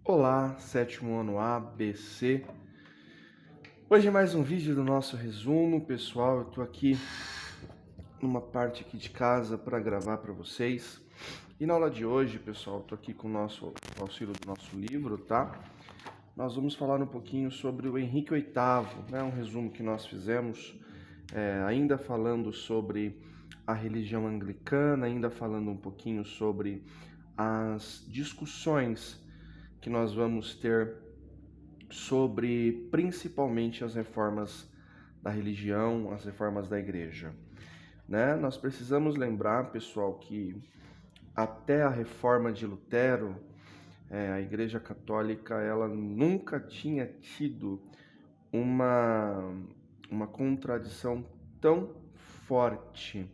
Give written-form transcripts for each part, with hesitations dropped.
Olá, sétimo ano ABC. Hoje é mais um vídeo do nosso resumo, pessoal. Eu tô aqui numa parte aqui de casa para gravar para vocês. E na aula de hoje, pessoal, eu tô aqui com o nosso auxílio do nosso livro, tá? Nós vamos falar um pouquinho sobre o Henrique VIII, né? Um resumo que nós fizemos, ainda falando sobre a religião anglicana, ainda falando um pouquinho sobre as discussões que nós vamos ter sobre principalmente as reformas da religião, as reformas da igreja, né? Nós precisamos lembrar, pessoal, que até a reforma de Lutero, a Igreja Católica, ela nunca tinha tido uma, uma contradição tão forte,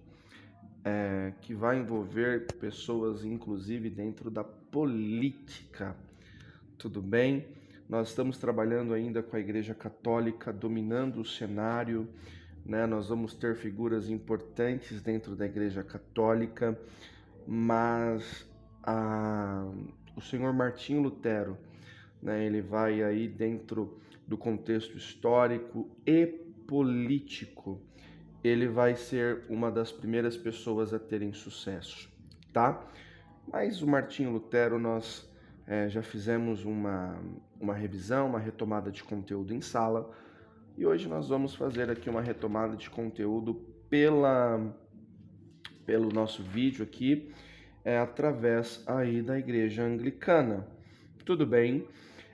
que vai envolver pessoas, inclusive, dentro da política. Tudo bem? Nós estamos trabalhando ainda com a Igreja Católica dominando o cenário, né? Nós vamos ter figuras importantes dentro da Igreja Católica, mas o senhor Martinho Lutero, né? Ele vai aí dentro do contexto histórico e político, ele vai ser uma das primeiras pessoas a terem sucesso, tá? Mas o Martinho Lutero, nós já fizemos uma revisão, uma retomada de conteúdo em sala, e hoje nós vamos fazer aqui uma retomada de conteúdo pelo nosso vídeo aqui, através aí da Igreja Anglicana. Tudo bem?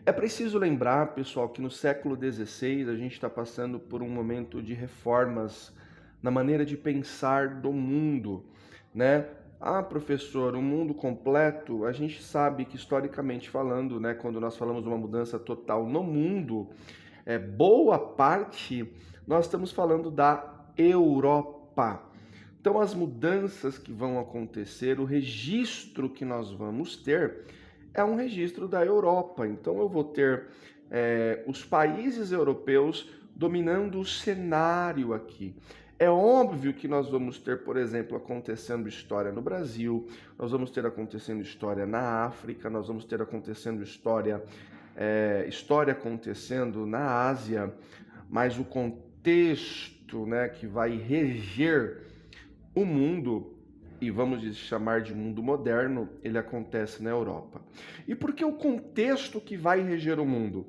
É preciso lembrar, pessoal, que no século XVI a gente está passando por um momento de reformas na maneira de pensar do mundo, né? Ah, professor, o mundo completo, a gente sabe que historicamente falando, né, quando nós falamos de uma mudança total no mundo, boa parte nós estamos falando da Europa. Então, as mudanças que vão acontecer, o registro que nós vamos ter é um registro da Europa. Então, eu vou ter os países europeus dominando o cenário aqui. É óbvio que nós vamos ter, por exemplo, acontecendo história no Brasil, nós vamos ter acontecendo história na África, nós vamos ter acontecendo história acontecendo na Ásia, mas o contexto, né, que vai reger o mundo, e vamos chamar de mundo moderno, ele acontece na Europa. E por que o contexto que vai reger o mundo?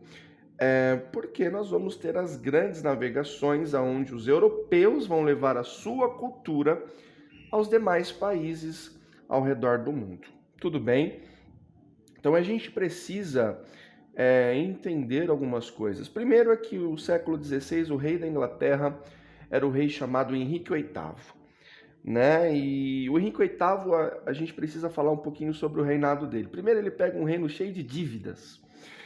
Porque nós vamos ter as grandes navegações onde os europeus vão levar a sua cultura aos demais países ao redor do mundo. Tudo bem? Então a gente precisa entender algumas coisas. Primeiro é que o século XVI, o rei da Inglaterra era o rei chamado Henrique VIII, né? E o Henrique VIII, a gente precisa falar um pouquinho sobre o reinado dele. Primeiro, ele pega um reino cheio de dívidas.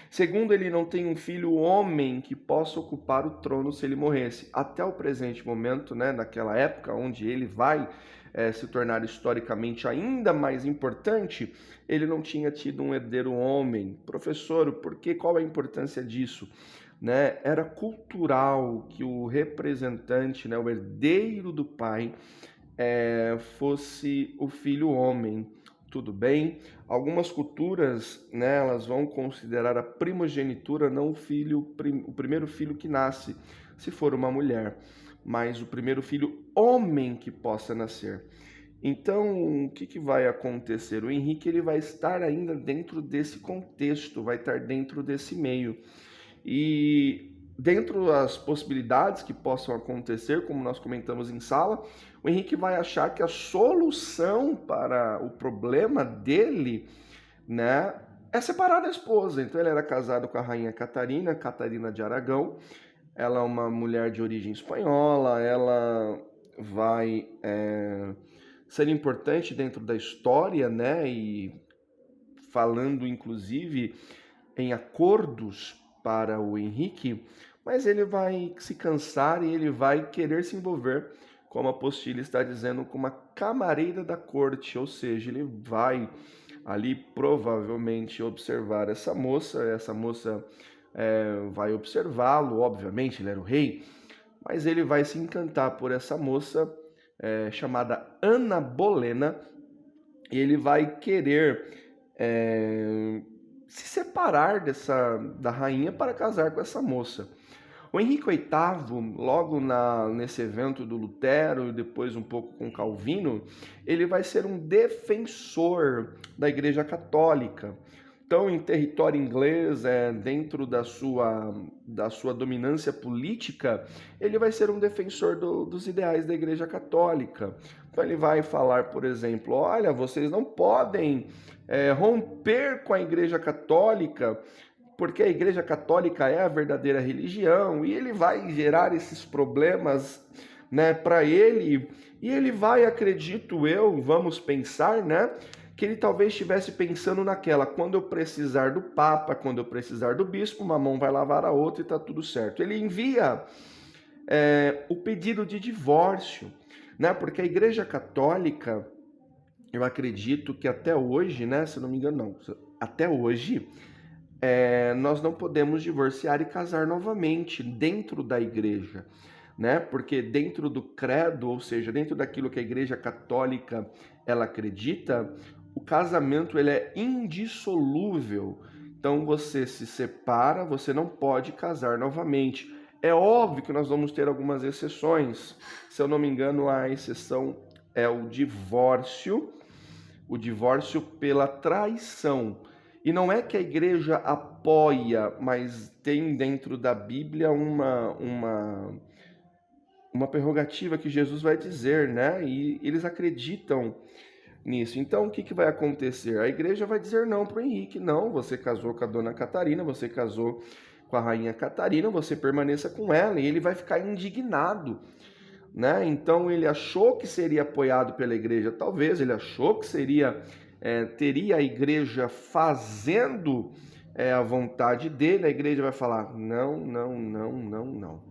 Segundo, ele não tem um filho homem que possa ocupar o trono se ele morresse. Até o presente momento, né, naquela época onde ele vai se tornar historicamente ainda mais importante, ele não tinha tido um herdeiro homem. Professor, por que? Qual é a importância disso? Né? Era cultural que o representante, né, o herdeiro do pai, fosse o filho homem. Tudo bem? Algumas culturas, né, elas vão considerar a primogenitura não o primeiro filho que nasce, se for uma mulher, mas o primeiro filho homem que possa nascer. Então, o que vai acontecer? O Henrique ele vai estar ainda dentro desse contexto, vai estar dentro desse meio. E dentro das possibilidades que possam acontecer, como nós comentamos em sala, o Henrique vai achar que a solução para o problema dele, né, é separar da esposa. Então ele era casado com a rainha Catarina, Catarina de Aragão. Ela é uma mulher de origem espanhola, ela vai ser importante dentro da história, né, e falando inclusive em acordos para o Henrique, mas ele vai se cansar e ele vai querer se envolver, como a apostila está dizendo, com uma camareira da corte, ou seja, ele vai ali provavelmente observar essa moça vai observá-lo, obviamente ele era o rei, mas ele vai se encantar por essa moça chamada Ana Bolena, e ele vai querer se separar separar da rainha para casar com essa moça. O Henrique VIII, logo nesse evento do Lutero e depois um pouco com Calvino, ele vai ser um defensor da Igreja Católica. Então, em território inglês, dentro da sua dominância política, ele vai ser um defensor dos ideais da Igreja Católica. Então, ele vai falar, por exemplo, olha, vocês não podem romper com a Igreja Católica, porque a Igreja Católica é a verdadeira religião, e ele vai gerar esses problemas, né, para ele, e ele vai, acredito eu, vamos pensar, né, que ele talvez estivesse pensando naquela, quando eu precisar do Papa, quando eu precisar do Bispo, uma mão vai lavar a outra e está tudo certo. Ele envia o pedido de divórcio, né, porque a Igreja Católica, eu acredito que até hoje, né, se não me engano, não, até hoje, nós não podemos divorciar e casar novamente dentro da igreja, né? Porque dentro do credo, ou seja, dentro daquilo que a Igreja Católica ela acredita, o casamento ele é indissolúvel. Então você se separa, você não pode casar novamente. É óbvio que nós vamos ter algumas exceções. Se eu não me engano, a exceção é o divórcio pela traição. E não é que a igreja apoia, mas tem dentro da Bíblia uma prerrogativa que Jesus vai dizer, né? E eles acreditam nisso. Então, o que vai acontecer? A igreja vai dizer não para o Henrique. Não, você casou com a dona Catarina, você casou com a rainha Catarina, você permaneça com ela. E ele vai ficar indignado, né? Então, ele achou que seria apoiado pela igreja. Talvez ele achou que teria a igreja fazendo a vontade dele. A igreja vai falar não, não, não, não, não.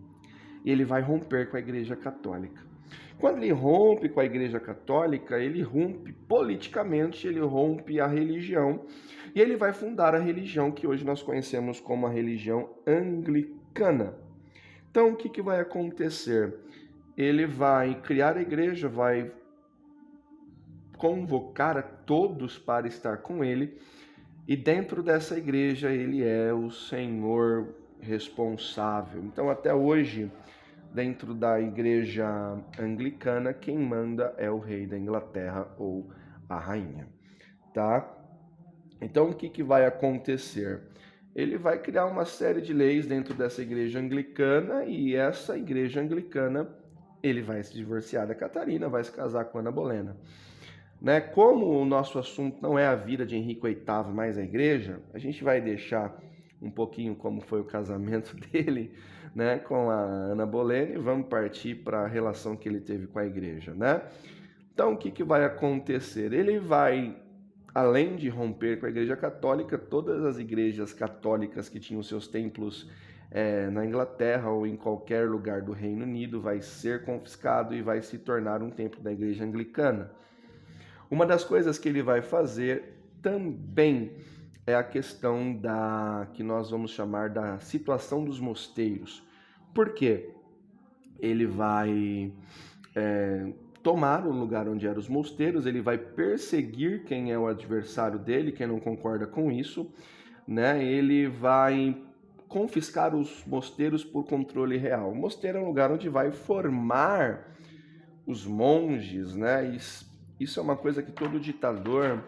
E ele vai romper com a Igreja Católica. Quando ele rompe com a Igreja Católica, ele rompe politicamente, ele rompe a religião, e ele vai fundar a religião que hoje nós conhecemos como a religião anglicana. Então, o que vai acontecer? Ele vai criar a igreja, vai convocar a todos para estar com ele, e dentro dessa igreja ele é o Senhor responsável. Então, até hoje, dentro da igreja anglicana, quem manda é o rei da Inglaterra ou a rainha, tá? Então, o que vai acontecer? Ele vai criar uma série de leis dentro dessa igreja anglicana, e essa igreja anglicana, ele vai se divorciar da Catarina, vai se casar com Ana Bolena. Né? Como o nosso assunto não é a vida de Henrique VIII, mas a igreja, a gente vai deixar um pouquinho como foi o casamento dele, né, com a Ana Bolena, e vamos partir para a relação que ele teve com a igreja, né? Então, o que vai acontecer? Ele vai, além de romper com a Igreja Católica, todas as igrejas católicas que tinham seus templos na Inglaterra ou em qualquer lugar do Reino Unido vai ser confiscado e vai se tornar um templo da Igreja Anglicana. Uma das coisas que ele vai fazer também é a questão que nós vamos chamar da situação dos mosteiros. Por quê? Ele vai tomar o lugar onde eram os mosteiros, ele vai perseguir quem é o adversário dele, quem não concorda com isso, né? Ele vai confiscar os mosteiros por controle real. O mosteiro é um lugar onde vai formar os monges, né? Isso é uma coisa que todo ditador,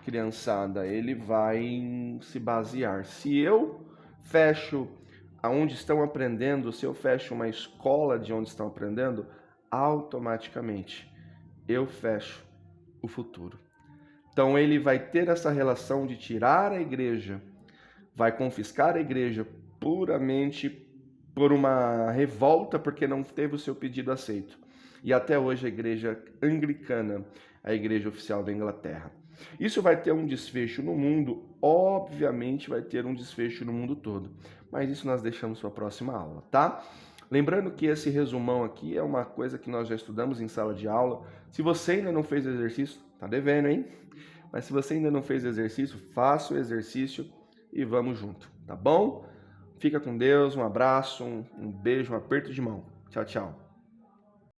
criançada, ele vai se basear. Se eu fecho aonde estão aprendendo, se eu fecho uma escola de onde estão aprendendo, automaticamente eu fecho o futuro. Então ele vai ter essa relação de tirar a igreja, vai confiscar a igreja puramente por uma revolta, porque não teve o seu pedido aceito. E até hoje a igreja anglicana, a igreja oficial da Inglaterra. Isso vai ter um desfecho no mundo, obviamente vai ter um desfecho no mundo todo. Mas isso nós deixamos para a próxima aula, tá? Lembrando que esse resumão aqui é uma coisa que nós já estudamos em sala de aula. Se você ainda não fez o exercício, tá devendo, hein? Mas se você ainda não fez o exercício, faça o exercício e vamos junto, tá bom? Fica com Deus, um abraço, um beijo, um aperto de mão. Tchau, tchau.